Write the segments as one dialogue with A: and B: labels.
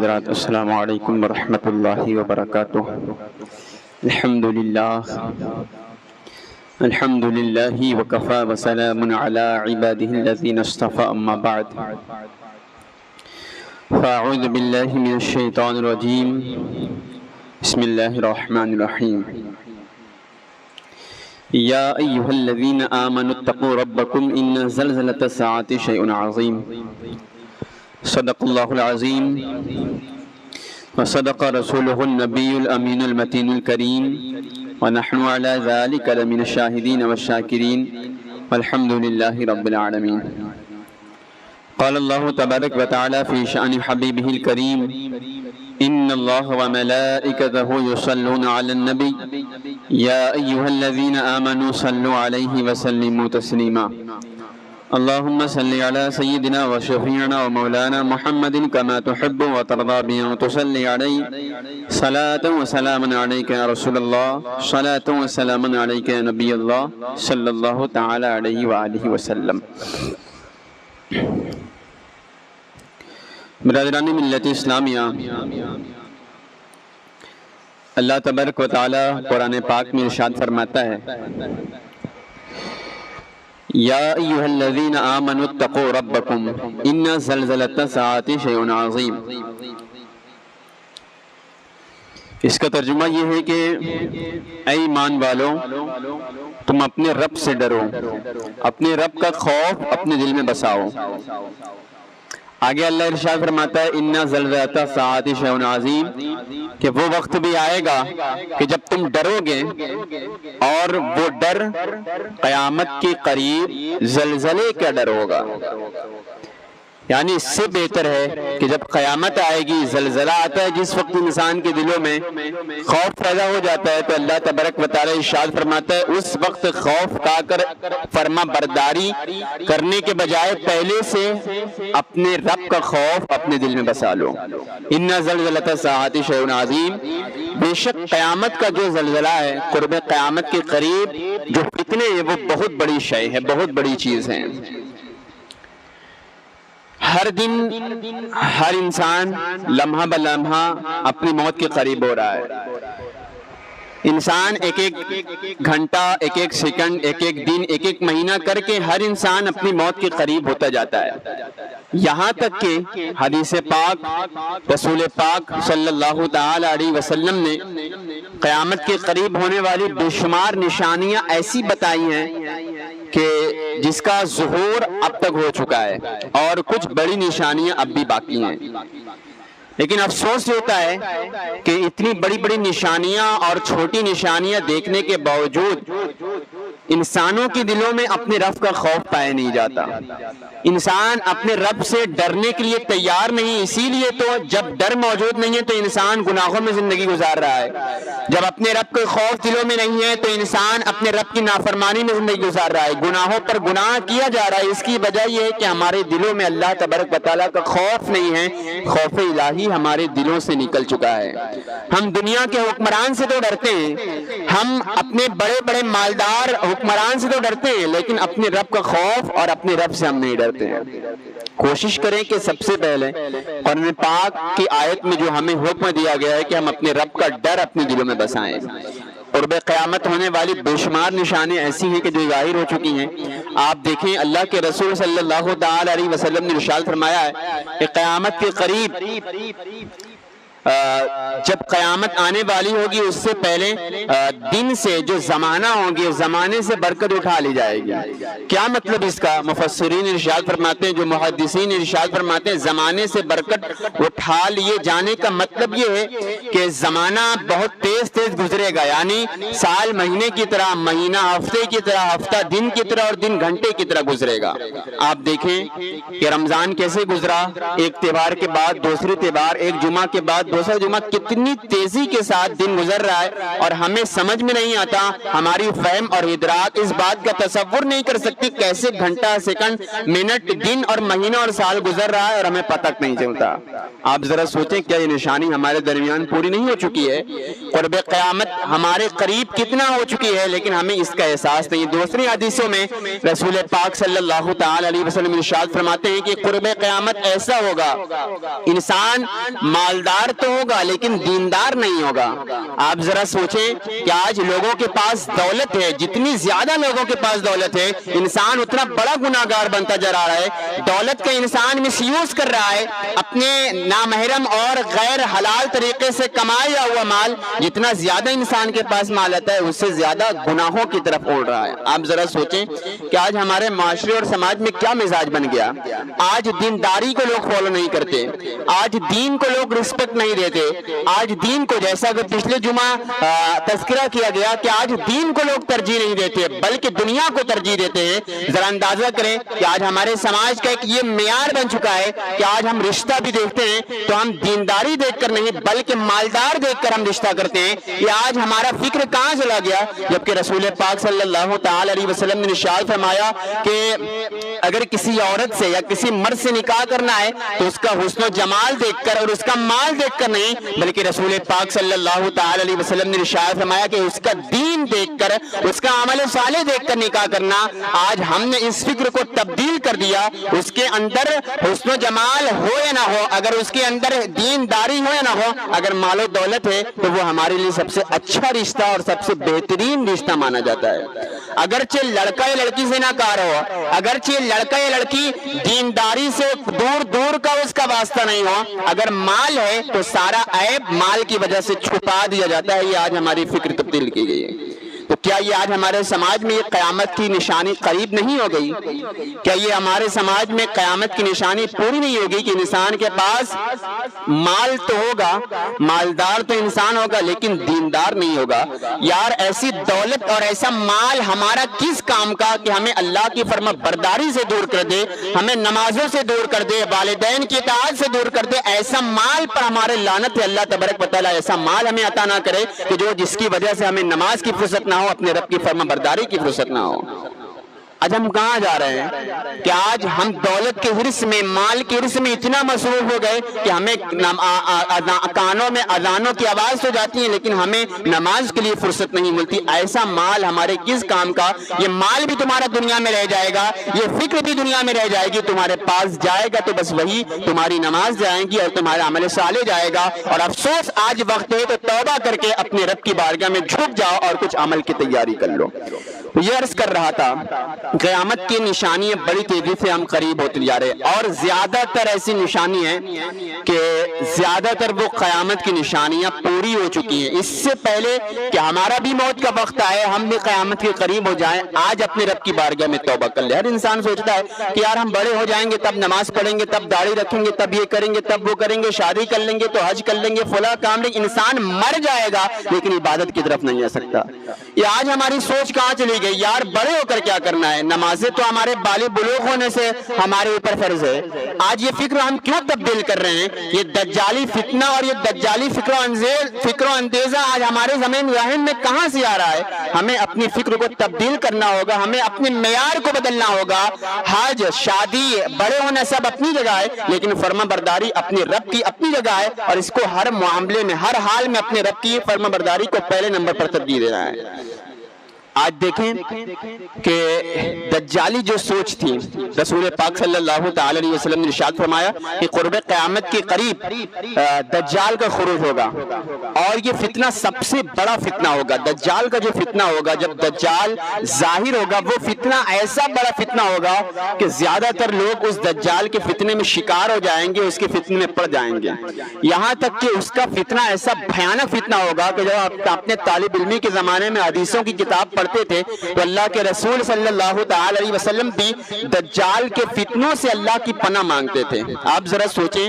A: حضرات، السلام علیکم ورحمۃ اللہ وبرکاتہ۔ الحمد للہ وکفی وسلام علی عبادہ الذین اصطفی، اما بعد فاعوذ باللہ من الشیطان الرجیم، بسم اللہ الرحمن الرحیم۔ یا ایہا الذین آمنوا اتقوا ربکم ان زلزلۃ الساعۃ شیء عظیم۔ صدق اللہ العظیم وصدق رسولہ النبی الامین المتین الکریم، ونحن علی ذلک لمن الشاہدین والشاکرین، والحمد للہ رب العالمین۔ قال اللہ تبارک وتعالی فی شأن حبیبہ الکریم، ان اللہ وملائکتہ یصلون علی النبی یا ایہا الذین آمنوا صلوا علیہ وسلموا تسلیما۔ اللہم صلی علی سیدنا و شفیعنا و مولانا محمد کما تحب و ترضا بنا وتصلی علی صلاة و سلام علیک یا رسول اللہ، صلاة و سلام علیک یا نبی اللہ صلی اللہ تعالی علیہ وآلہ وسلم۔ برادران ملت اسلامیہ، اللہ تبارک و تعالی قرآن پاک میں ارشاد فرماتا ہے، یا ایہا الذین آمنوا اتقوا ربکم ان زلزلۃ الساعۃ شیء عظیم۔ اس کا ترجمہ یہ ہے کہ اے ایمان والو، تم اپنے رب سے ڈرو، اپنے رب کا خوف اپنے دل میں بساؤ۔ آگے اللہ ارشاد فرماتا ہے ان زلزلۃ الساعۃ شیء عظیم، کہ وہ وقت بھی آئے گا کہ جب تم ڈرو گے، اور وہ ڈر قیامت کے قریب زلزلے کا ڈر ہوگا۔ یعنی اس سے بہتر ہے کہ جب قیامت آئے گی، زلزلہ آتا ہے، جس وقت انسان کے دلوں میں خوف پیدا ہو جاتا ہے، تو اللہ تبارک و تعالی ارشاد فرماتا ہے اس وقت خوف کھا کر فرما برداری کرنے کے بجائے پہلے سے اپنے رب کا خوف اپنے دل میں بسا لو۔ ان زلزلۃ الساعۃ شیء عظیم، بے شک قیامت کا جو زلزلہ ہے، قرب قیامت کے قریب جو فتنے ہیں، وہ بہت بڑی شے ہے، بہت بڑی چیز ہے۔ ہر دن ہر انسان لمحہ بلمحہ اپنی موت کے قریب ہو رہا ہے۔ انسان ایک ایک گھنٹہ، ایک ایک سیکنڈ، ایک ایک دن، ایک ایک مہینہ کر کے ہر انسان اپنی موت کے قریب ہوتا جاتا ہے، یہاں تک کہ حدیث پاک رسول پاک صلی اللہ تعالی علیہ وسلم نے قیامت کے قریب ہونے والی بے شمار نشانیاں ایسی بتائی ہیں کہ جس کا ظہور اب تک ہو چکا ہے، اور کچھ بڑی نشانیاں اب بھی باقی ہیں۔ لیکن افسوس ہوتا ہے کہ اتنی بڑی بڑی نشانیاں اور چھوٹی نشانیاں دیکھنے کے باوجود انسانوں کے دلوں میں اپنے رب کا خوف پایا نہیں جاتا۔ انسان اپنے رب سے ڈرنے کے لیے تیار نہیں، اسی لیے تو جب ڈر موجود نہیں ہے تو انسان گناہوں میں زندگی گزار رہا ہے۔ جب اپنے رب کا خوف دلوں میں نہیں ہے تو انسان اپنے رب کی نافرمانی میں زندگی گزار رہا ہے، گناہوں پر گناہ کیا جا رہا ہے۔ اس کی وجہ یہ ہے کہ ہمارے دلوں میں اللہ تبارک و تعالیٰ کا خوف نہیں ہے، خوف الہی ہمارے دلوں سے نکل چکا ہے۔ ہم دنیا کے حکمران سے تو ڈرتے ہیں، ہم اپنے بڑے بڑے مالدار حکمران سے تو ڈرتے ہیں، لیکن اپنے رب کا خوف اور اپنے رب سے ہم نہیں ڈرتے ہیں۔ کوشش کریں کہ سب سے پہلے قرآن پاک کی آیت میں جو ہمیں حکم دیا گیا ہے کہ ہم اپنے رب کا ڈر اپنے دلوں میں بسائیں۔ قرب قیامت ہونے والی بے شمار نشانیاں ایسی ہیں کہ جو ظاہر ہو چکی ہیں۔ آپ دیکھیں اللہ کے رسول صلی اللہ تعالی علیہ وسلم نے ارشاد فرمایا ہے کہ قیامت کے قریب جب قیامت آنے والی ہوگی، اس سے پہلے دن سے جو زمانہ ہوگی، اس زمانے سے برکت اٹھا لی جائے گی۔ کیا مطلب اس کا؟ مفسرین ارشاد فرماتے ہیں، جو محدثین ارشاد فرماتے ہیں، زمانے سے برکت اٹھا لیے جانے کا مطلب یہ ہے کہ زمانہ بہت تیز تیز گزرے گا، یعنی سال مہینے کی طرح، مہینہ ہفتے کی طرح، ہفتہ دن کی طرح، اور دن گھنٹے کی طرح گزرے گا۔ آپ دیکھیں کہ رمضان کیسے گزرا، ایک تہوار کے بعد دوسرے تہوار، ایک جمعہ کے بعد دوسرا جمعہ کتنی تیزی کے ساتھ دن گزر رہا ہے اور ہمیں سمجھ میں نہیں آتا، ہماری فہم اور ادراک اس بات کا تصور نہیں کر سکتی کیسے گھنٹہ، سیکنڈ، منٹ، دن اور مہینہ اور سال گزر رہا ہے اور ہمیں پتہ نہیں چلتا۔ آپ ذرا سوچیں کیا یہ نشانی ہمارے درمیان پوری نہیں ہو چکی ہے؟ قرب قیامت ہمارے قریب کتنا ہو چکی ہے لیکن ہمیں اس کا احساس نہیں۔ دوسری حدیثوں میں رسول پاک صلی اللہ تعالی علیہ وسلم ارشاد فرماتے ہیں کہ قرب قیامت ایسا ہوگا، انسان مالدار تو ہوگا لیکن دیندار نہیں ہوگا۔ آپ ذرا سوچیں کہ آج لوگوں کے پاس دولت ہے، جتنی زیادہ لوگوں کے پاس دولت ہے انسان اتنا بڑا گناہگار بنتا جا رہا ہے۔ دولت کا انسان مس یوز کر رہا ہے، اپنے نامحرم اور غیر حلال طریقے سے کمایا ہوا مال، جتنا زیادہ انسان کے پاس مال آتا ہے اس سے زیادہ گناہوں کی طرف اڑ رہا ہے۔ آپ ذرا سوچیں کہ آج ہمارے معاشرے اور سماج میں کیا مزاج بن گیا۔ آج دینداری کو لوگ فالو نہیں کرتے، آج دین کو لوگ رسپیکٹ نہیں دیتے، آج دین کو، جیسا کہ پچھلے جمعہ تذکرہ کیا گیا کہ آج دین کو لوگ ترجیح نہیں دیتے بلکہ دنیا کو ترجیح دیتے ہیں۔ ذرا اندازہ کریں کہ آج ہمارے سماج کا ایک یہ معیار بن چکا ہے کہ آج ہم رشتہ بھی دیکھتے ہیں تو ہم دینداری دیکھ کر نہیں بلکہ مالدار دیکھ کر ہم رشتہ کرتے ہیں۔ یہ آج ہمارا فکر کہاں چلا گیا؟ جبکہ رسول پاک صلی اللہ تعالی علیہ وسلم نے ارشاد فرمایا کہ اگر کسی عورت سے یا کسی مرد سے نکاح کرنا ہے تو اس کا حسن و جمال دیکھ کر اور اس کا مال دیکھ کر نہیں بلکہ رسول پاک صلی اللہ تعالی علیہ وسلم نے ارشاد فرمایا کہ اس کا دین دیکھ کر، اس کا عمل صالح دیکھ کر نکاح کرنا۔ آج ہم نے اس فکر کو تبدیل کر دیا، اس کے اندر حسن و جمال ہو یا نہ ہو، اگر اس کے اندر دینداری ہو یا نہ ہو، اگر مال و دولت ہے تو وہ ہمارے لیے سب سے اچھا رشتہ اور سب سے بہترین رشتہ مانا جاتا ہے۔ اگرچہ لڑکا یا لڑکی سے نہ کار ہو، اگرچہ لڑکا یا لڑکی دینداری سے دور دور کا اس کا واسطہ نہیں ہو، اگر مال ہے تو سارا عیب مال کی وجہ سے چھپا دیا جاتا ہے۔ یہ آج ہماری فکر تبدیل کی گئی ہے۔ تو کیا یہ آج ہمارے سماج میں یہ قیامت کی نشانی قریب نہیں ہو گئی؟ کیا یہ ہمارے سماج میں قیامت کی نشانی پوری نہیں ہوگی کہ انسان کے پاس مال تو ہوگا، مالدار تو انسان ہوگا لیکن دیندار نہیں ہوگا؟ یار ایسی دولت اور ایسا مال ہمارا کس کام کا کہ ہمیں اللہ کی فرما برداری سے دور کر دے، ہمیں نمازوں سے دور کر دے، والدین کی اطاعت سے دور کر دے۔ ایسا مال پر ہمارے لعنت ہے، اللہ تبارک و تعالیٰ ایسا مال ہمیں عطا نہ کرے کہ جس کی وجہ سے ہمیں نماز کی فرصت نہ ہو، اپنے رب کی فرما برداری کی فرصت نہ ہو۔ آج ہم کہاں جا رہے ہیں کہ آج ہم دولت کے حرص میں، مال کے حرص میں اتنا مصروف ہو گئے کہ ہمیں کانوں میں اذانوں کی آواز تو جاتی ہے لیکن ہمیں نماز کے لیے فرصت نہیں ملتی۔ ایسا مال ہمارے کس کام کا؟ یہ مال بھی تمہارا دنیا میں رہ جائے گا، یہ فکر بھی دنیا میں رہ جائے گی، تمہارے پاس جائے گا تو بس وہی تمہاری نماز جائے گی اور تمہارا عمل صالح جائے گا۔ اور افسوس آج وقت ہے تو توبہ کر کے اپنے رب کی بارگاہ میں جھک جاؤ اور کچھ عمل کی تیاری کر لو۔ یہ عرض کر رہا تھا قیامت کی نشانیاں بڑی تیزی سے ہم قریب ہوتے جا رہے ہیں اور زیادہ تر ایسی نشانی ہیں کہ زیادہ تر وہ قیامت کی نشانیاں پوری ہو چکی ہیں۔ اس سے پہلے کہ ہمارا بھی موت کا وقت آئے، ہم بھی قیامت کے قریب ہو جائیں، آج اپنے رب کی بارگاہ میں توبہ کر لیں۔ ہر انسان سوچتا ہے کہ یار ہم بڑے ہو جائیں گے تب نماز پڑھیں گے، تب داڑھی رکھیں گے، تب یہ کریں گے، تب وہ کریں گے، شادی کر لیں گے تو حج کر لیں گے، فلاں کام لیں گے۔ انسان مر جائے گا لیکن عبادت کی طرف نہیں آ سکتا۔ یہ آج ہماری سوچ کہاں چلی گئی؟ یار بڑے ہو کر کیا کرنا ہے؟ نمازیں تو ہمارے بالغ بلوغ ہونے سے ہمارے اوپر فرض ہے۔ آج یہ فکر ہم کیوں تبدیل کر رہے ہیں؟ یہ دجالی فتنہ اور یہ دجالی فکر و اندیزہ آج ہمارے ذہن میں کہاں سے آ رہا ہے؟ ہمیں اپنی فکر کو تبدیل کرنا ہوگا، ہمیں اپنے معیار کو بدلنا ہوگا۔ حج، شادی، بڑے ہونا سب اپنی جگہ ہے لیکن فرما برداری اپنے رب کی اپنی جگہ ہے اور اس کو ہر معاملے میں، ہر حال میں اپنے رب کی فرما برداری کو پہلے نمبر پر ترجیح دینا ہے۔ آج دیکھیں کہ دجالی جو سوچ تھی، رسول پاک صلی اللہ تعالی علیہ وسلم نے ارشاد فرمایا کہ قرب قیامت کے قریب دجال کا خروج ہوگا اور یہ فتنہ سب سے بڑا فتنہ ہوگا۔ دجال کا جو فتنہ ہوگا، جب دجال ظاہر ہوگا، وہ فتنہ ایسا بڑا فتنہ ہوگا کہ زیادہ تر لوگ اس دجال کے فتنے میں شکار ہو جائیں گے، اس کے فتنے میں پڑ جائیں گے۔ یہاں تک کہ اس کا فتنہ ایسا بھیانک فتنہ ہوگا کہ جب آپ اپنے طالب علمی کے زمانے میں حدیثوں کی کتاب پڑھتے تھے تو اللہ کے رسول صلی اللہ تعالی علیہ وسلم بھی دجال کے فتنوں سے اللہ کی پناہ مانگتے تھے۔ آپ ذرا سوچیں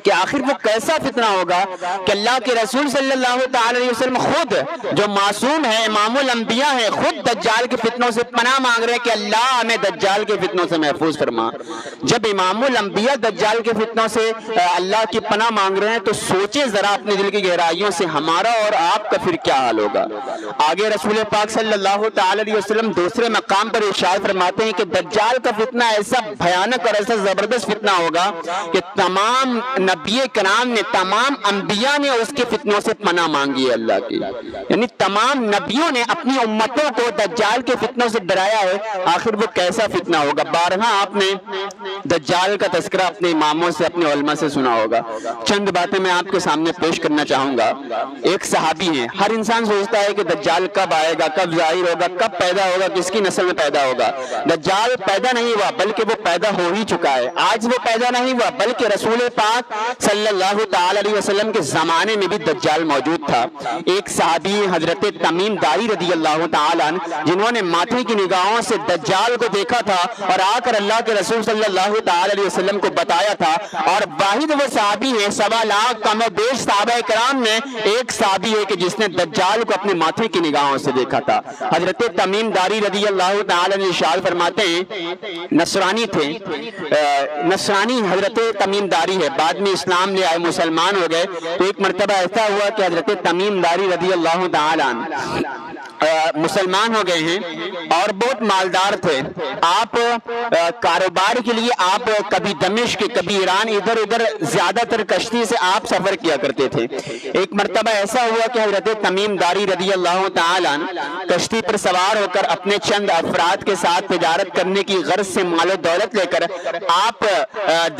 A: کہ آخر وہ کیسا فتنہ ہوگا کہ اللہ کے رسول صلی اللہ تعالی علیہ وسلم خود جو معصوم ہے، امام الانبیاء ہے، خود دجال کے فتنوں سے پناہ مانگ رہے ہیں کہ اللہ ہمیں دجال کے فتنوں سے محفوظ فرما۔ جب امام الانبیاء دجال کے فتنوں سے اللہ کی پناہ مانگ رہے ہیں تو سوچیں ذرا اپنے دل کی گہرائیوں سے ہمارا اور آپ کا پھر کیا حال ہوگا۔ آگے رسول پاک صلی اللہ تعالی علیہ وسلم دوسرے مقام پر ارشاد فرماتے ہیں کہ دجال کا فتنہ ایسا بھیانک اور ایسا زبردست فتنہ ہوگا کہ تمام نبی کرام نے، تمام انبیاء نے اس کے فتنوں سے پناہ مانگی ہے اللہ کی، یعنی تمام نبیوں نے اپنی امتوں کو دجال کے فتنوں سے ڈرایا ہے۔ آخر وہ کیسا فتنہ ہوگا؟ بارہا آپ نے دجال کا تذکرہ اپنے اماموں سے، اپنے علماء سے سنا ہوگا۔ چند باتیں میں آپ کے سامنے پیش کرنا چاہوں گا۔ ایک صحابی ہیں، ہر انسان سوچتا ہے کہ دجال کب آئے گا، کب ظاہر ہوگا، کب پیدا ہوگا، کس کی نسل میں پیدا ہوگا۔ دجال پیدا نہیں ہوا بلکہ وہ پیدا ہو ہی چکا ہے۔ آج وہ پیدا نہیں ہوا بلکہ رسول پاک صلی اللہ تعالی علیہ وسلم کے زمانے میں بھی دجال موجود تھا۔ ایک صحابی حضرت تمیم داری رضی اللہ تعالی عنہ، جنہوں نے ماتھے کی نگاہوں سے دجال کو دیکھا تھا اور آ کر اللہ کے رسول صلی اللہ تعالی علیہ وسلم کو بتایا تھا، اور واحد وہ صحابی ہیں، 1.25 لاکھ کم و بیش صحابہ کرام میں ایک صحابی ہے کہ جس نے دجال کو اپنے ماتھے کی نگاہوں سے دیکھا تھا۔ حضرت تمیم داری رضی اللہ تعالی عنہ ارشاد فرماتے ہیں، نصرانی تھے، نصرانی حضرت تمیم داری ہے، بعد میں اسلام لے آئے، مسلمان ہو گئے۔ تو ایک مرتبہ ایسا ہوا کہ حضرت تمیم داری رضی اللہ تعالی عنہ مسلمان ہو گئے ہیں اور بہت مالدار تھے۔ آپ کاروبار کے لیے آپ کبھی دمشق، کبھی ایران، ادھر ادھر زیادہ تر کشتی سے آپ سفر کیا کرتے تھے۔ ایک مرتبہ ایسا ہوا کہ حضرت تمیم داری رضی اللہ تعالی عنہ کشتی پر سوار ہو کر اپنے چند افراد کے ساتھ تجارت کرنے کی غرض سے مال و دولت لے کر آپ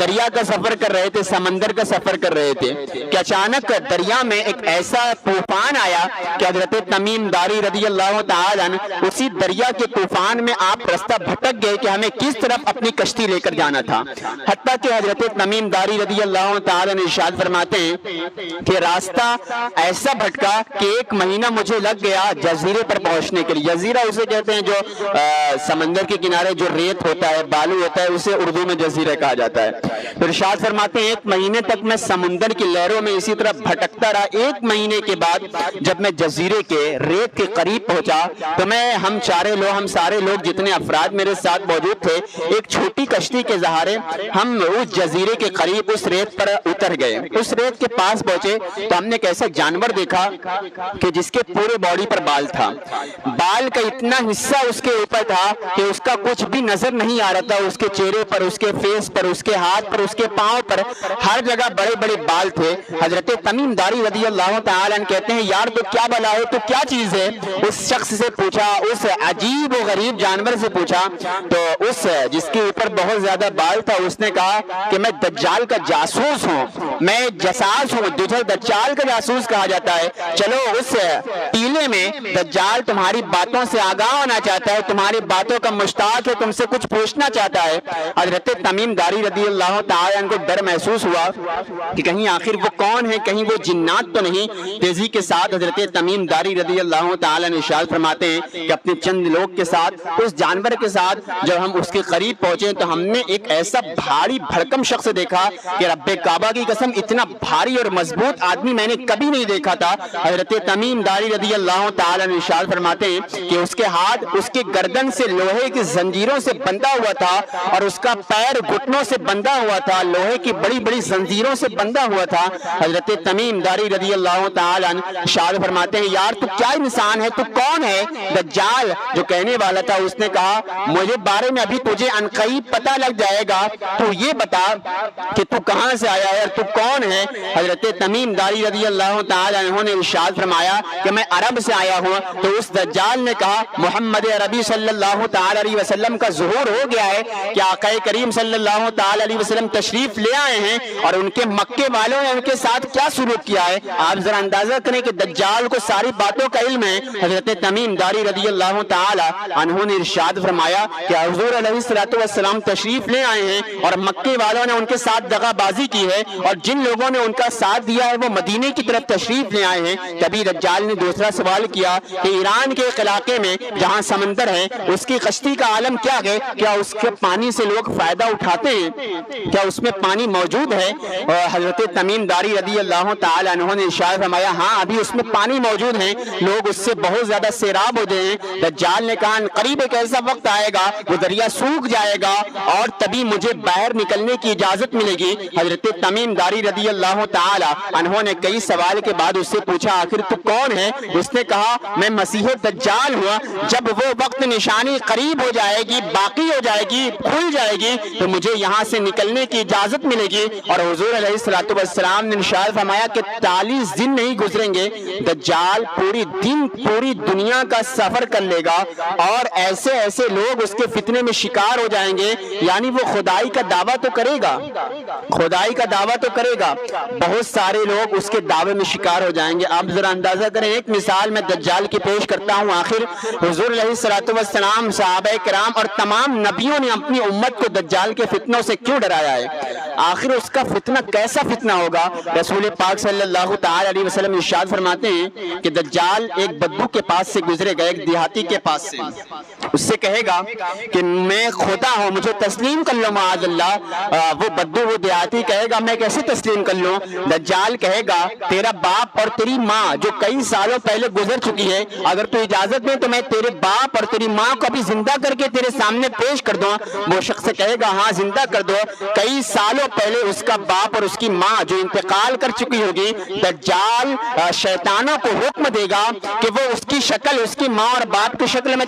A: دریا کا سفر کر رہے تھے، سمندر کا سفر کر رہے تھے کہ اچانک دریا میں ایک ایسا طوفان آیا کہ حضرت تمیم داری رضی اللہ تعالی عنہ اسی دریا کے طوفان میں آپ رستہ بھٹک گئے کہ ہمیں کس طرف اپنی کشتی لے کر جانا تھا۔ حتیٰ کہ حضرت تمیم داری رضی اللہ تعالی عنہ ارشاد فرماتے ہیں کہ راستہ ایسا بھٹکا کہ 1 مہینہ مجھے لگ گیا جزیرے پر پہنچنے کے لیے۔ جزیرہ اسے کہتے ہیں جو سمندر کے کنارے جو ریت ہوتا ہے، بالو ہوتا ہے، اسے اردو میں جزیرہ کہا جاتا ہے۔ ارشاد فرماتے ہیں 1 مہینے تک میں سمندر کی لہروں میں اسی طرح بھٹکتا رہا۔ 1 مہینے کے بعد جب میں جزیرے کے ریت کے قریب پہنچا تو ہم سارے لوگ جتنے افراد میرے ساتھ موجود تھے، ایک چھوٹی کشتی کے سہارے ہم اس جزیرے کے قریب اس ریت پر اتر گئے۔ اس ریت کے پاس پہنچے تو ہم نے ایک ایسا جانور دیکھا کہ جس کے پورے باڈی پر بال تھا، بال کا اتنا حصہ اس کے اوپر تھا کہ اس کا کچھ بھی نظر نہیں آ رہا تھا۔ اس کے چہرے پر، اس کے فیس پر، اس کے ہاتھ پر، اس کے پاؤں پر، ہر جگہ بڑے بڑے بال تھے۔ حضرت تمیم داری رضی اللہ تعالی عنہ کہتے ہیں یار تو کیا بلا ہے، تو کیا چیز ہے؟ اس شخص سے پوچھا، اس عجیب و غریب جانور سے پوچھا تو اس جس کے اوپر بہت زیادہ بال تھا اس نے کہا کہ میں دجال کا جاسوس ہوں، میں جساس ہوں، تجھے دجال کا جاسوس کہا جاتا ہے۔ چلو اس ٹیلے میں دجال تمہاری باتوں سے آگاہ ہونا چاہتا ہے، تمہاری باتوں کا مشتاق ہے، تم سے کچھ پوچھنا چاہتا ہے۔ حضرت تمیم داری رضی اللہ تعالی عنہ کو ڈر محسوس ہوا کہ کہیں آخر وہ کون ہے، کہیں وہ جنات تو نہیں۔ تیزی کے ساتھ حضرت تمیم داری رضی اللہ تعالی عنہ ارشاد فرماتے ہیں کہ اپنے چند لوگ کے ساتھ، اس جانور کے ساتھ جب ہم اس کے قریب پہنچے تو ہم نے ایک ایسا بھاری بھڑکم شخص دیکھا کہ رب کعبہ کی قسم اتنا بھاری اور مضبوط آدمی میں نے کبھی نہیں دیکھا تھا۔ حضرت تمیم داری رضی اللہ تعالی عنہ ارشاد فرماتے ہیں کہ اس کے ہاتھ اس کے گردن سے لوہے کی زنجیروں سے بندھا ہوا تھا اور اس کا پیر گھٹنوں سے بندھا ہوا تھا، لوہے کی بڑی بڑی زنجیروں سے بندھا ہوا تھا۔ حضرت تمیم داری رضی اللہ تعالی عنہ ارشاد فرماتے ہیں یار تو کیا انسان ہے، تو کون ہے؟ دجال جو کہنے والا تھا اس نے کہا مجھے بارے میں ابھی تجھے عنقریب پتہ لگ جائے گا، تو یہ بتا کہ تو کہاں سے آیا ہے اور تو کون ہے؟ حضرت تمیم داری رضی اللہ تعالی عنہ نے ارشاد فرمایا کہ میں عرب سے آیا ہوں۔ تو اس دجال نے کہا محمد عربی صلی اللہ تعالی علیہ وسلم کا ظہور ہو گیا ہے کہ آقا کریم صلی اللہ تعالی علیہ وسلم تشریف لے آئے ہیں اور ان کے مکے والوں نے ان کے ساتھ کیا سلوک کیا ہے۔ آپ ذرا اندازہ کریں کہ دجال کو ساری باتوں کا علم ہے۔ حضرت حضرت تمیم داری رضی اللہ تعالی عنہ نے ارشاد فرمایا کہ حضور علیہ الصلوۃ والسلام تشریف لے آئے ہیں اور مکے والوں نے ان کے ساتھ دغا بازی کی ہے اور جن لوگوں نے ان کا ساتھ دیا ہے وہ مدینے کی طرف تشریف لے آئے ہیں۔ تبھی دجال نے دوسرا سوال کیا کہ ایران کے ایک علاقے میں جہاں سمندر ہے اس کی کشتی کا عالم کیا ہے؟ کیا اس کے پانی سے لوگ فائدہ اٹھاتے ہیں؟ کیا اس میں پانی موجود ہے؟ اور حضرت تمیم داری رضی اللہ تعالی عنہ نے ارشاد فرمایا ہاں ابھی اس میں پانی موجود ہے، لوگ اس سے بہت زیادہ سیراب ہو گئے ہیں۔ دجال نے کہا قریب ایک ایسا وقت آئے گا وہ دریا سوکھ جائے گا اور تبھی مجھے باہر نکلنے کی اجازت ملے گی۔ حضرت تمیم داری رضی اللہ تعالی عنہ نے کئی سوال کے بعد اس سے پوچھا آخر تو کون ہے؟ اس نے کہا میں مسیح دجال ہوا، جب وہ وقت نشانی قریب ہو جائے گی، باقی ہو جائے گی، کھل جائے گی تو مجھے یہاں سے نکلنے کی اجازت ملے گی۔ اور حضور علیہ الصلوۃ والسلام نے ارشاد فرمایا کہ 40 دن نہیں گزریں گے دجال پوری دنیا کا سفر کر لے گا اور ایسے ایسے لوگ اس کے فتنے میں شکار ہو جائیں گے، یعنی وہ خدائی کا دعویٰ تو کرے گا، خدائی کا دعویٰ تو کرے گا، بہت سارے لوگ اس کے دعوے میں شکار ہو جائیں گے۔ آپ ذرا اندازہ کریں، ایک مثال میں دجال کی پیش کرتا ہوں۔ آخر حضور علیہ الصلوۃ والسلام، صحابہ کرام اور تمام نبیوں نے اپنی امت کو دجال کے فتنوں سے کیوں ڈرایا ہے؟ آخر اس کا فتنہ کیسا فتنہ ہوگا؟ رسول پاک صلی اللہ تعالی علیہ وسلم ارشاد فرماتے ہیں کہ دجال ایک بدو کے پاس سے گزرے گا، ایک دیہاتی کے پاس سے، اس سے کہے گا کہ میں خدا ہوں، مجھے تسلیم کر لو معاذ اللہ۔ وہ بدو، وہ دیہاتی کہے گا میں کیسے تسلیم کر لوں؟ دجال کہے گا تیرا باپ اور تیری ماں جو کئی سالوں پہلے گزر چکی ہے، اگر تو اجازت دے تو میں تیرے باپ اور تیری ماں کو بھی زندہ کر کے تیرے سامنے پیش کر دوں۔ وہ شخص کہے گا ہاں زندہ کر دو۔ کئی سالوں پہلے اس کا باپ اور اس کی ماں جو انتقال کر چکی ہوگی، دجال شیطانوں کو حکم دے گا کہ وہ اس کی شکل، اس کی ماں اور باپ کی شکل میں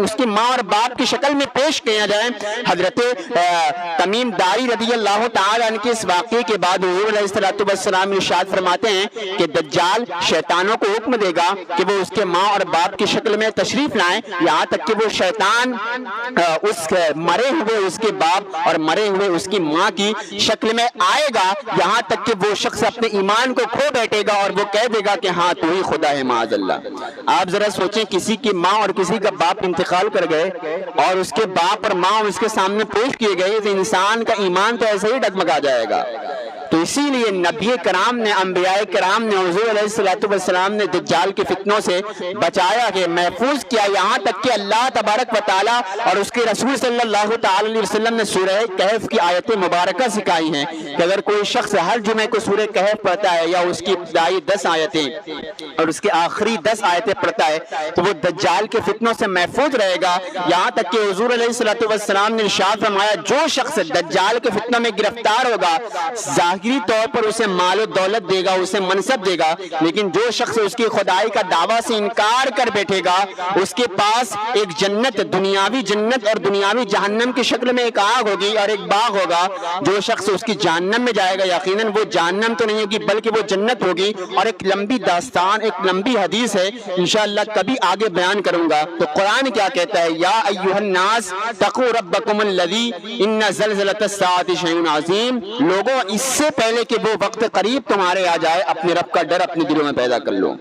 A: اس کی ماں اور باپ کی شکل میں پیش کیا جائے۔ حضرت تمیم داری رضی اللہ تعالی عنہ کے اس واقعے کے بعد حضور علیہ الصلوۃ والسلام ارشاد فرماتے ہیں کہ دجال شیطانوں کو حکم دے گا کہ وہ اس کے ماں اور باپ کی شکل میں تشریف لائیں، یہاں تک کہ وہ شیطان اس مرے ہوئے اس کے باپ اور مرے ہوئے اس کی ماں کی شکل میں آئے گا، یہاں تک کہ وہ شخص اپنے ایمان کو کھو بیٹھے گا اور وہ کہہ دے گا کہ ہاں تو ہی خدا ہے معاذ اللہ۔ آپ ذرا سوچیں، کسی کی ماں اور کسی کا باپ انتقال کر گئے اور اس کے باپ اور ماں اس کے سامنے پیش کیے گئے تو انسان کا ایمان تو ایسے ہی ڈگمگا جائے گا۔ تو اسی لیے نبی کرام نے، انبیاء کرام نے، حضور علیہ الصلوۃ والسلام نے دجال کے فتنوں سے بچایا کہ محفوظ کیا، یہاں تک کہ اللہ تبارک و تعالیٰ اور اس کے رسول صلی اللہ تعالی علیہ وسلم نے سورہ کہف کی آیتیں مبارکہ سکھائی ہیں کہ اگر کوئی شخص ہر جمعے کو سورہ کہف پڑھتا ہے یا اس کی ابتدائی 10 آیتیں اور اس کے آخری 10 آیتیں پڑھتا ہے تو وہ دجال کے فتنوں سے محفوظ رہے گا۔ یہاں تک کہ حضور علیہ الصلوۃ والسلام نے ارشاد فرمایا جو شخص دجال کے فتنوں میں گرفتار ہوگا ظاہری طور پر اسے مال و دولت دے گا، اسے منصب دے گا، لیکن جو شخص اس کی خدائی کا دعویٰ سے انکار کر بیٹھے گا اس کے پاس ایک جنت، دنیاوی جنت اور دنیاوی جہنم کی شکل میں ایک آگ ہوگی اور ایک باغ ہوگا۔ جو شخص اس کی جہنم میں جائے گا یقیناً وہ جہنم تو نہیں ہوگی بلکہ وہ جنت ہوگی، اور ایک لمبی داستان، ایک لمبی حدیث ہے انشاءاللہ کبھی آگے بیان کروں گا۔ تو قرآن کیا کہتا ہے؟ یا ایھا الناس اتقوا ربکم الذی ان زلزلۃ الساعۃ شیء عظیم، لوگوں اس سے پہلے کہ وہ وقت قریب تمہارے آ جائے اپنے رب کا ڈر اپنے دلوں میں پیدا کر لو۔